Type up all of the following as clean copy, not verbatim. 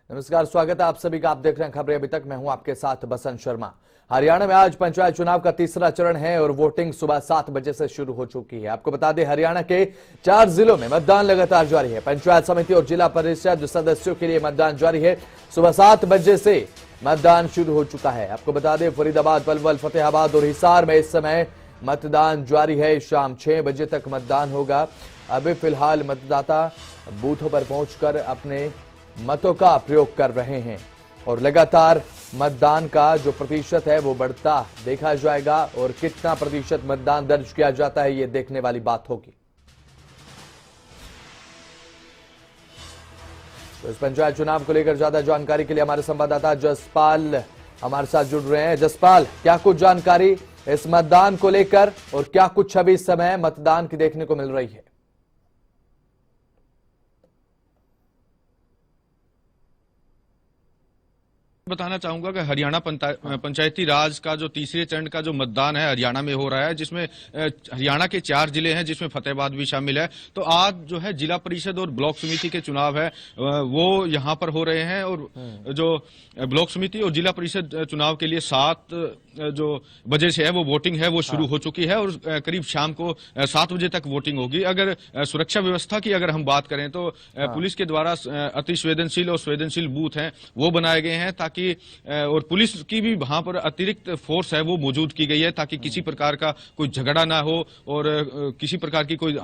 नमस्कार, स्वागत है आप सभी का। आप देख रहे हैं खबरें अभी तक। मैं हूं आपके साथ बसंत शर्मा। हरियाणा में आज पंचायत चुनाव का तीसरा चरण है और वोटिंग सुबह 7 बजे से शुरू हो चुकी है। आपको बता दें, हरियाणा के 4 जिलों में मतदान लगातार जारी है। पंचायत समिति और जिला परिषद सदस्यों के लिए मतदान जारी है। सुबह 7 बजे से मतदान शुरू हो चुका है। आपको बता दें, फरीदाबाद, पलवल, फतेहाबाद और हिसार में इस समय मतदान जारी है। शाम 6 बजे तक मतदान होगा। अभी फिलहाल मतदाता बूथों पर पहुंचकर अपने मतों का प्रयोग कर रहे हैं और लगातार मतदान का जो प्रतिशत है वो बढ़ता देखा जाएगा और कितना प्रतिशत मतदान दर्ज किया जाता है ये देखने वाली बात होगी। तो इस पंचायत चुनाव को लेकर ज्यादा जानकारी के लिए हमारे संवाददाता जसपाल हमारे साथ जुड़ रहे हैं। जसपाल, क्या कुछ जानकारी इस मतदान को लेकर और क्या कुछ छवि इस समय मतदान की देखने को मिल रही है? बताना चाहूंगा कि हरियाणा पंचायती राज का जो तीसरे चरण का जो मतदान है हरियाणा में हो रहा है, जिसमें हरियाणा के 4 जिले हैं, जिसमें फतेहाबाद भी शामिल है। तो आज जो है जिला परिषद और ब्लॉक समिति के चुनाव है वो यहां पर हो रहे हैं और जो ब्लॉक समिति और जिला परिषद चुनाव के लिए 7 जो बजे से है वो वोटिंग है वो शुरू हो चुकी है और करीब शाम को 7 बजे तक वोटिंग होगी। अगर सुरक्षा व्यवस्था की अगर हम बात करें तो पुलिस के द्वारा अति संवेदनशील और संवेदनशील बूथ हैं वो बनाए गए हैं ताकि और पुलिस की भी वहां पर अतिरिक्त फोर्स है वो मौजूद की गई है ताकि किसी प्रकार का कोई झगड़ा ना हो और किसी प्रकार की कोई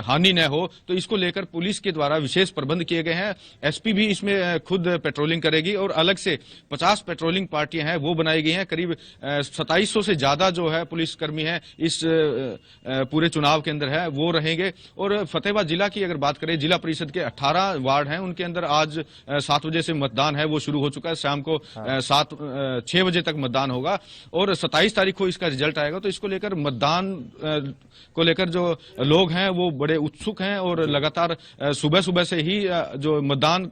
हानि न हो। तो इसको लेकर पुलिस के द्वारा विशेष प्रबंध किए गए हैं। एसपी भी इसमें खुद पेट्रोलिंग करेगी और अलग से 50 पेट्रोलिंग पार्टियां हैं वो बनाई गई हैं। करीब 2700 से ज्यादा जो है पुलिसकर्मी है इस पूरे चुनाव के अंदर है वो रहेंगे। और फतेहाबाद जिला की अगर बात करें, जिला परिषद के 18 वार्ड हैं, उनके अंदर आज 7 बजे से मतदान है वो शुरू हो चुका है। शाम को 6 बजे तक मतदान होगा और 27 तारीख को इसका रिजल्ट आएगा। तो इसको लेकर मतदान को लेकर जो लोग हैं वो बड़े उत्सुक हैं और लगातार सुबह सुबह से ही जो मतदान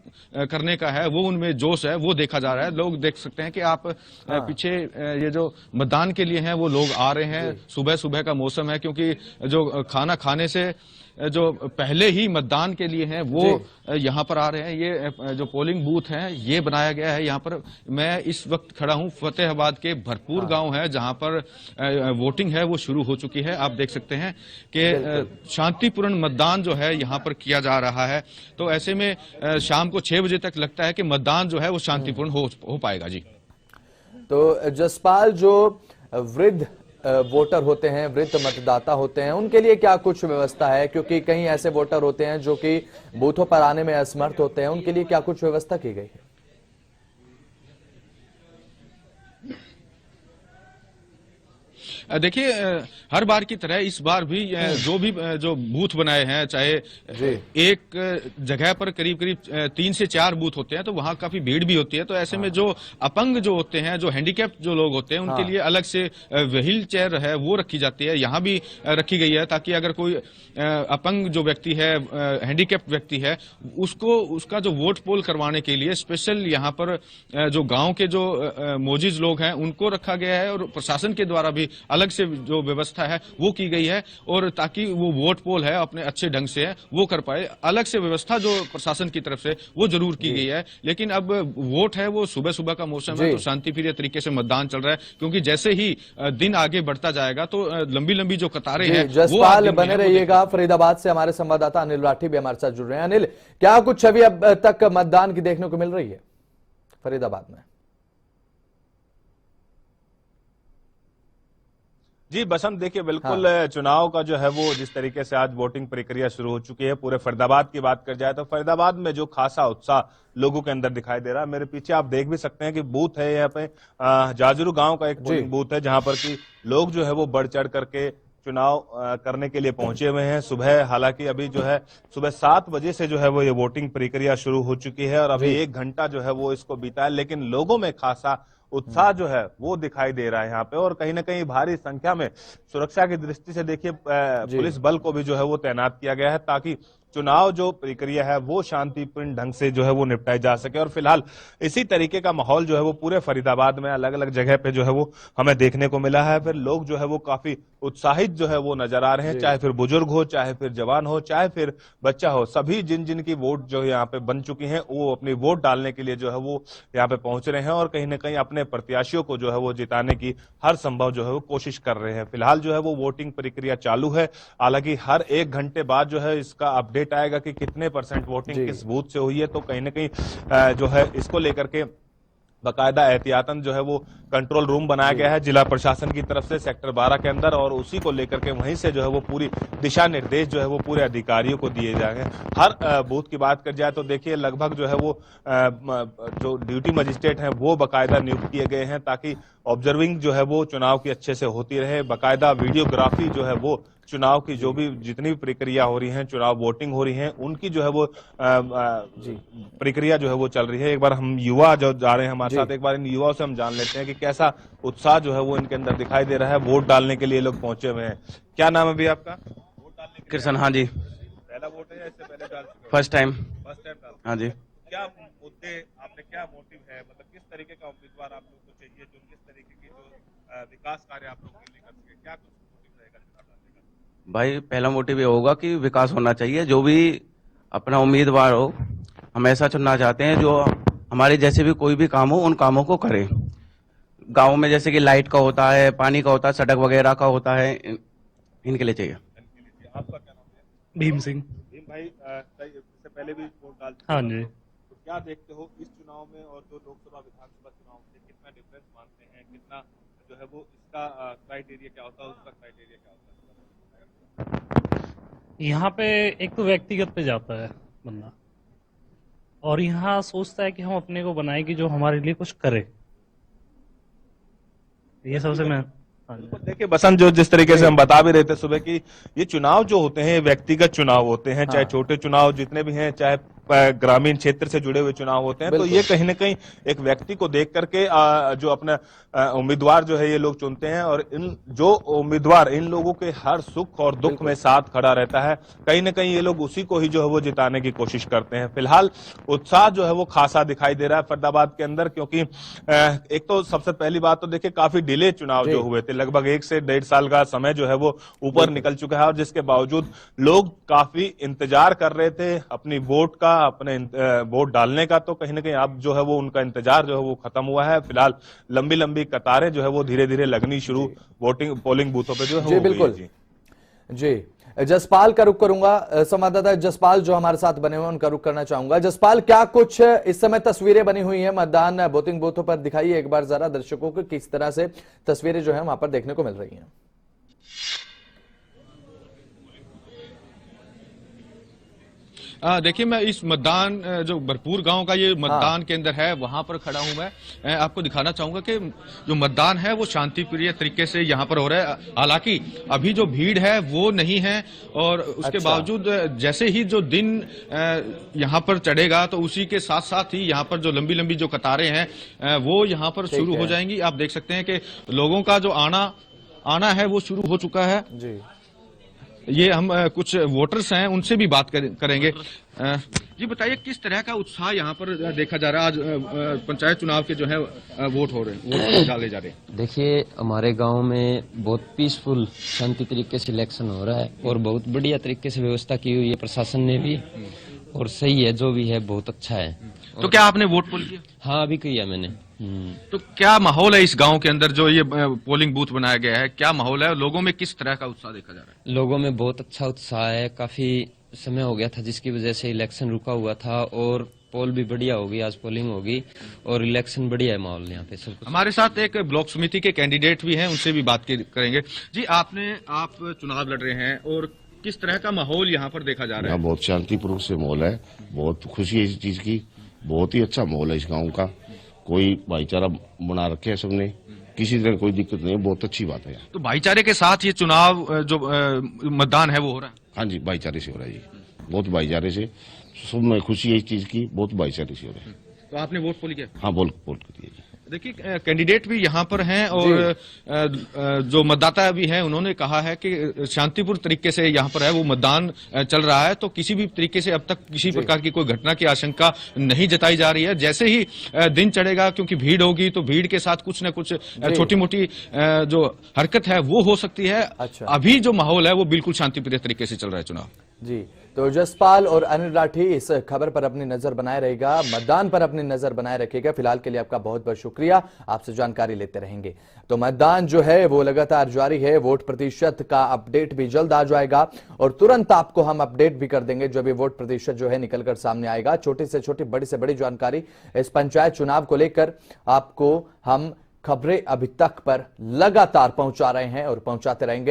करने का है वो उनमें जोश है वो देखा जा रहा है। लोग देख सकते हैं कि आप पीछे ये जो मतदान के लिए हैं वो लोग आ रहे हैं। सुबह सुबह का मौसम है क्योंकि जो खाना खाने से जो पहले ही मतदान के लिए हैं वो यहाँ पर आ रहे हैं। ये जो पोलिंग बूथ है ये बनाया गया है। यहाँ पर मैं इस वक्त खड़ा हूँ फतेहाबाद के भरपूर गांव है जहाँ पर वोटिंग है वो शुरू हो चुकी है। आप देख सकते हैं कि शांतिपूर्ण मतदान जो है यहाँ पर किया जा रहा है। तो ऐसे में शाम को 6 बजे तक लगता है कि मतदान जो है वो शांतिपूर्ण हो पाएगा। जी तो जसपाल, जो वृद्ध वोटर होते हैं, वृद्ध मतदाता होते हैं, उनके लिए क्या कुछ व्यवस्था है? क्योंकि कई ऐसे वोटर होते हैं जो कि बूथों पर आने में असमर्थ होते हैं, उनके लिए क्या कुछ व्यवस्था की गई है? देखिए, हर बार की तरह इस बार भी जो बूथ बनाए हैं, चाहे एक जगह पर करीब करीब 3 से 4 बूथ होते हैं तो वहां काफी भीड़ भी होती है। तो ऐसे में जो अपंग जो होते हैं, जो हैंडीकैप जो लोग होते हैं, उनके लिए अलग से व्हील चेयर है वो रखी जाती है। यहाँ भी रखी गई है ताकि अगर कोई अपंग जो व्यक्ति है, हैंडीकैप व्यक्ति है, उसका जो वोट पोल करवाने के लिए स्पेशल यहाँ पर जो गाँव के जो मोजिज लोग हैं उनको रखा गया है और प्रशासन के द्वारा भी अलग से जो व्यवस्था है वो की गई है और ताकि वो वोट पोल है अपने अच्छे ढंग से है वो कर पाए। अलग से व्यवस्था जो प्रशासन की तरफ से वो जरूर की गई है। लेकिन अब वोट है वो सुबह सुबह का मौसम है तो शांतिप्रिय तरीके से मतदान चल रहा है क्योंकि जैसे ही दिन आगे बढ़ता जाएगा तो लंबी लंबी जो कतारें हैं। जसपाल, बने रहिएगा। फरीदाबाद से हमारे संवाददाता अनिल राठी भी हमारे साथ जुड़ रहे हैं। अनिल, क्या कुछ छवि अब तक मतदान की देखने को मिल रही है फरीदाबाद में? जी बसंत, देखिए बिल्कुल चुनाव का जो है वो जिस तरीके से आज वोटिंग प्रक्रिया शुरू हो चुकी है, पूरे फरीदाबाद की बात कर जाए तो फरीदाबाद में जो खासा उत्साह लोगों के अंदर दिखाई दे रहा है। मेरे पीछे आप देख भी सकते हैं कि बूथ है यहाँ पे जाजरू गांव का एक पोलिंग बूथ है जहां पर कि लोग जो है वो बढ़ चढ़ करके चुनाव करने के लिए पहुंचे हुए हैं। सुबह हालांकि अभी जो है सुबह 7 बजे से जो है वो ये वोटिंग प्रक्रिया शुरू हो चुकी है और अभी 1 घंटा जो है वो इसको बीता है, लेकिन लोगों में खासा उत्साह जो है वो दिखाई दे रहा है यहाँ पे। और कहीं ना कहीं भारी संख्या में सुरक्षा की दृष्टि से देखिए पुलिस बल को भी जो है वो तैनात किया गया है ताकि चुनाव जो प्रक्रिया है वो शांतिपूर्ण ढंग से जो है वो निपटाई जा सके। और फिलहाल इसी तरीके का माहौल जो है वो पूरे फरीदाबाद में अलग अलग जगह पे जो है वो हमें देखने को मिला है। फिर लोग जो है वो काफी उत्साहित जो है वो नजर आ रहे हैं, चाहे फिर बुजुर्ग हो, चाहे फिर जवान हो, चाहे फिर बच्चा हो, सभी जिन जिन की वोट जो यहाँ पे बन चुकी हैं वो अपनी वोट डालने के लिए जो है वो यहाँ पे पहुंच रहे हैं और कहीं ना कहीं अपने प्रत्याशियों को जो है वो जिताने की हर संभव जो है वो कोशिश कर रहे हैं। फिलहाल जो है वो वोटिंग प्रक्रिया चालू है। हालांकि हर 1 घंटे बाद जो है इसका अपडेट आएगा कि कितने % वोटिंग किस बूथ से हुई है। तो कहीं ना कहीं जो है इसको लेकर के बाकायदा एहतियातन जो है वो कंट्रोल रूम बनाया गया है जिला प्रशासन की तरफ से सेक्टर 12 के अंदर, और उसी को लेकर के वहीं से जो है वो पूरी दिशा निर्देश जो है वो पूरे अधिकारियों को दिए जाएंगे। हर बूथ की बात कर जाए तो देखिए लगभग जो है वो जो ड्यूटी मजिस्ट्रेट हैं वो बाकायदा नियुक्त किए गए हैं ताकि ऑब्जर्विंग जो है वो चुनाव की अच्छे से होती रहे। बाकायदा वीडियोग्राफी जो है वो चुनाव की जो भी जितनी भी प्रक्रिया हो रही है, चुनाव वोटिंग हो रही है, उनकी जो है वो प्रक्रिया जो है वो चल रही है। एक बार हम युवा जो जा रहे हैं हमारे साथ, एक बार इन युवाओं से हम जान लेते हैं कि कैसा उत्साह जो है वो इनके अंदर दिखाई दे रहा है। वोट डालने के लिए लोग पहुंचे हुए हैं। क्या नाम है भैया आपका? वोट डालने के कृष्ण। हाँ जी, पहला वोट है या इससे पहले डाल चुके हो? First time. फर्स्ट टाइम डाल। हाँ जी। क्या मुद्दे आपने, क्या मोटिव है, मतलब किस तरीके का उम्मीदवार आप लोग को चाहिए जो किस तरीके की जो विकास कार्य आप लोग के लिए कर सके? क्या कुछ मोटिव रहेगा चुनाव लड़ने का? भाई पहला मोटिव ये होगा कि विकास होना चाहिए। जो भी अपना उम्मीदवार हो, हम ऐसा चुनना चाहते हैं जो हमारे जैसे भी कोई भी काम हो उन कामों को करे। गांव में जैसे कि लाइट का होता है, पानी का होता है, सड़क वगैरह का होता है, इनके लिए चाहिए। आपका क्या नाम है? भीम सिंह। भीम भाई, इससे पहले भी वोट डाल चुके हाँ हो, जी। तो क्या देखते हो इस चुनाव में और जो लोकसभा विधानसभा चुनाव से कितना डिफरेंस मानते हैं, कितना जो है वो इसका क्राइटेरिया क्या होता है, उसका क्राइटेरिया क्या होता है? यहाँ पे एक तो व्यक्तिगत पे जाता है बंदा, और यहाँ सोचता है कि हम अपने को बनाए कि जो हमारे लिए कुछ करे। ये सबसे मैं हाँ जी। देखिए बसंत, जो जिस तरीके से हम बता भी रहे थे सुबह की, ये चुनाव जो होते हैं व्यक्तिगत चुनाव होते हैं, चाहे छोटे चुनाव जितने भी हैं, चाहे ग्रामीण क्षेत्र से जुड़े हुए चुनाव होते हैं, तो ये कहीं ना कहीं एक व्यक्ति को देख करके जो अपना उम्मीदवार जो है ये लोग चुनते हैं, और इन जो उम्मीदवार इन लोगों के हर सुख और दुख में साथ खड़ा रहता है, कहीं ना कहीं ये लोग उसी को ही जो है वो जिताने की कोशिश करते हैं। फिलहाल उत्साह जो है वो खासा दिखाई दे रहा है फरीदाबाद के अंदर, क्योंकि एक तो सबसे पहली बात तो देखिए काफी डिले चुनाव जो हुए थे, लगभग 1 से 1.5 साल का समय जो है वो ऊपर निकल चुका है, और जिसके बावजूद लोग काफी इंतजार कर रहे थे अपनी वोट का, अपने वोट डालने का। तो कहीं ना कहीं अब जो है वो उनका इंतजार जो है वो खत्म हुआ है। फिलहाल लंबी लंबी कतारें जो है वो धीरे धीरे लगनी शुरू वोटिंग पोलिंग बूथों पे जो है जी वो बिल्कुल जी। जी जसपाल का रुख करूंगा, संवाददाता जसपाल जो हमारे साथ बने हुए उनका रुख करना चाहूंगा। जसपाल, क्या कुछ इस समय तस्वीरें बनी हुई हैं मतदान वोटिंग बूथों पर? दिखाइए एक बार जरा दर्शकों को किस तरह से तस्वीरें जो है वहां पर देखने को मिल रही हैं। देखिए, मैं इस मतदान जो भरपूर गांव का ये मतदान केंद्र है वहां पर खड़ा हूं। मैं आपको दिखाना चाहूंगा कि जो मतदान है वो शांतिप्रिय तरीके से यहां पर हो रहा है। हालांकि अभी जो भीड़ है वो नहीं है, और उसके बावजूद जैसे ही जो दिन यहां पर चढ़ेगा तो उसी के साथ साथ ही यहां पर जो लंबी लंबी जो कतारें हैं वो यहां पर शुरू हो जाएंगी। आप देख सकते हैं कि लोगों का जो आना है वो शुरू हो चुका है। जी, ये हम कुछ वोटर्स हैं उनसे भी बात करेंगे। जी बताइए, किस तरह का उत्साह यहाँ पर देखा जा रहा है? आज पंचायत चुनाव के जो है वोट डाले जा रहे हैं। देखिए, हमारे गांव में बहुत पीसफुल शांति तरीके से इलेक्शन हो रहा है, और बहुत बढ़िया तरीके से व्यवस्था की हुई है प्रशासन ने भी, और सही है, जो भी है बहुत अच्छा है। तो क्या आपने वोट पोल किया? हाँ, अभी किया मैंने। तो क्या माहौल है इस गांव के अंदर जो ये पोलिंग बूथ बनाया गया है? क्या माहौल है? लोगों में किस तरह का उत्साह देखा जा रहा है? लोगों में बहुत अच्छा उत्साह है। काफी समय हो गया था जिसकी वजह से इलेक्शन रुका हुआ था, और पोल भी बढ़िया होगी, आज पोलिंग होगी, और इलेक्शन बढ़िया है माहौल यहाँ पे सब कुछ। हमारे साथ एक ब्लॉक समिति के कैंडिडेट भी हैं, उनसे भी बात करेंगे। जी, आप चुनाव लड़ रहे हैं, और किस तरह का माहौल यहाँ पर देखा जा रहा है? बहुत शांतिपूर्वक से माहौल है, बहुत खुशी है इस चीज की, बहुत ही अच्छा माहौल है इस गांव का। कोई भाईचारा बना रखे है सबने, किसी तरह कोई दिक्कत नहीं है, बहुत अच्छी बात है। तो भाईचारे के साथ ये चुनाव जो मतदान है वो हो रहा है? हाँ जी, भाईचारे से हो रहा है जी, बहुत भाईचारे से। सब में खुशी है इस चीज की, बहुत भाईचारे से हो रहा है। तो आपने वोट पोल किया? हाँ, वोट किया जी। देखिए कैंडिडेट भी यहाँ पर हैं और जो मतदाता भी हैं उन्होंने कहा है कि शांतिपूर्ण तरीके से यहाँ पर है वो मतदान चल रहा है, तो किसी भी तरीके से अब तक किसी प्रकार की कोई घटना की आशंका नहीं जताई जा रही है। जैसे ही दिन चढ़ेगा, क्योंकि भीड़ होगी, तो भीड़ के साथ कुछ न कुछ छोटी मोटी जो हरकत है वो हो सकती है। अच्छा। अभी जो माहौल है वो बिल्कुल शांतिप्रिय तरीके से चल रहा है चुनाव। जी, तो जसपाल और अनिल राठी इस खबर पर अपनी नजर बनाए रहेगा, मतदान पर अपनी नजर बनाए रखेगा। फिलहाल के लिए आपका बहुत बहुत शुक्रिया, आपसे जानकारी लेते रहेंगे। तो मतदान जो है वो लगातार जारी है, वोट प्रतिशत का अपडेट भी जल्द आ जाएगा और तुरंत आपको हम अपडेट भी कर देंगे जो भी वोट प्रतिशत जो है निकलकर सामने आएगा। छोटी से छोटी, बड़ी से बड़ी जानकारी इस पंचायत चुनाव को लेकर आपको हम खबरें अभी तक पर लगातार पहुंचा रहे हैं और पहुंचाते रहेंगे।